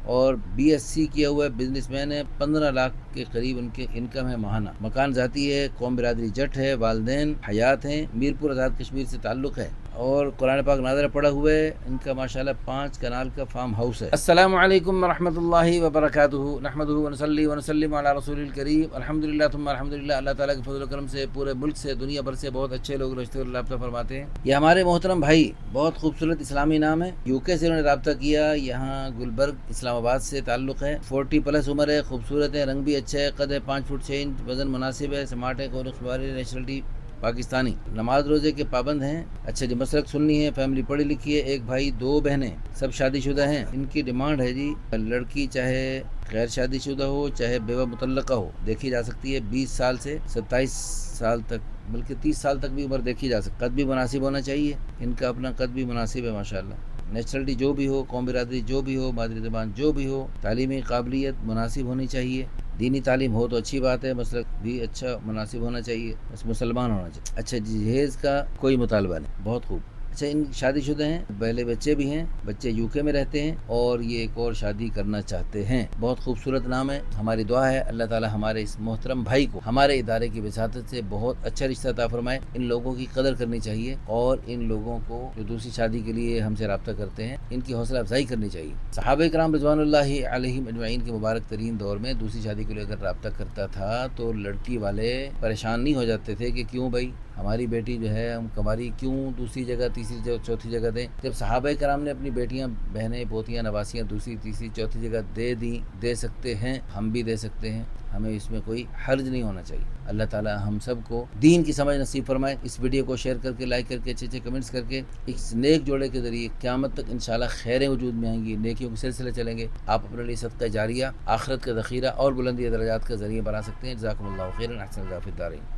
اور BSc کیا ہوا ہے، بزنس مین ہے، 15 لاکھ کے قریب ان کے انکم ہے ماہانہ، مکان ذاتی ہے، قوم برادری جٹ ہے، والدین حیات ہیں، میرپور آزاد کشمیر سے تعلق ہے، اور قرآن پاک ناظرہ پڑھا ہوا ہے، ان کا ماشاءاللہ 5 کنال کا فارم ہاؤس ہے۔ السلام علیکم ورحمۃ اللہ وبرکاتہ، نحمدہ ونصلی ونسلم علی رسول الکریم، الحمدللہ ثم الحمدللہ۔ اللہ تعالیٰ کے فضل و کرم سے پورے ملک سے، دنیا بھر سے بہت اچھے لوگ رشتے اور رابطہ فرماتے ہیں۔ یہ ہمارے محترم بھائی، بہت خوبصورت اسلامی نام ہے، UK سے انہوں نے رابطہ کیا، یہاں گلبرگ اسلام آباد سے تعلق ہے، 40+ عمر ہے، خوبصورت ہے، رنگ بھی اچھا ہے، قد ہے 5 فٹ 6 انچ، وزن مناسب ہے، سمارٹ ہے، کون اخباری، نیشنلٹی پاکستانی، نماز روزے کے پابند ہیں۔ اچھا جی، مسلک سنی ہے، فیملی پڑھی لکھی ہے، 1 بھائی 2 بہنیں، سب شادی شدہ ہیں۔ ان کی ڈیمانڈ ہے جی، لڑکی چاہے غیر شادی شدہ ہو چاہے بیوہ مطلقہ ہو، دیکھی جا سکتی ہے، 20 سال سے 27 سال تک، بلکہ 30 سال تک بھی عمر دیکھی جا سکتی ہے۔ قد بھی مناسب ہونا چاہیے، ان کا اپنا قد بھی مناسب ہے ماشاءاللہ۔ نیشنلٹی جو بھی ہو، قوم برادری جو بھی ہو، مادری زبان جو بھی ہو، تعلیمی قابلیت مناسب ہونی چاہیے، دینی تعلیم ہو تو اچھی بات ہے، مسلک بھی اچھا مناسب ہونا چاہیے، بس مسلمان ہونا چاہیے۔ اچھا جی، جہیز کا کوئی مطالبہ نہیں، بہت خوب۔ اچھا، ان شادی شدہ ہیں، پہلے بچے بھی ہیں، بچے UK میں رہتے ہیں، اور یہ ایک اور شادی کرنا چاہتے ہیں۔ بہت خوبصورت نام ہے، ہماری دعا ہے اللہ تعالی ہمارے اس محترم بھائی کو ہمارے ادارے کی وساطت سے بہت اچھا رشتہ عطا فرمائے۔ ان لوگوں کی قدر کرنی چاہیے، اور ان لوگوں کو جو دوسری شادی کے لیے ہم سے رابطہ کرتے ہیں، ان کی حوصلہ افزائی کرنی چاہیے۔ صحابہ کرام رضوان اللہ علیہم اجمعین کے مبارک ترین دور میں دوسری شادی کو لے کر رابطہ کرتا تھا تو لڑکی والے پریشان نہیں ہو جاتے تھے کہ کیوں بھائی ہماری بیٹی جو ہے ہم ہماری کیوں دوسری جگہ تیسری جگہ چوتھی جگہ دیں۔ جب صحابہ کرام نے اپنی بیٹیاں بہنیں پوتیاں نواسیاں دوسری تیسری چوتھی جگہ دے سکتے ہیں، ہم بھی دے سکتے ہیں، ہمیں اس میں کوئی حرج نہیں ہونا چاہیے۔ اللہ تعالی ہم سب کو دین کی سمجھ نصیب فرمائے۔ اس ویڈیو کو شیئر کر کے، لائک کر کے، اچھے اچھے کمنٹس کر کے، اس نیک جوڑے کے ذریعے قیامت تک انشاءاللہ خیریں وجود میں آئیں گی، نیکیوں کے سلسلے چلیں گے، آپ اپنے لیے صدقہ جاریہ، آخرت کا ذخیرہ اور بلندی درجات کا ذریعہ بنا سکتے ہیں۔ جزاکم اللہ خیرا، احسن اللہ فی الدارین۔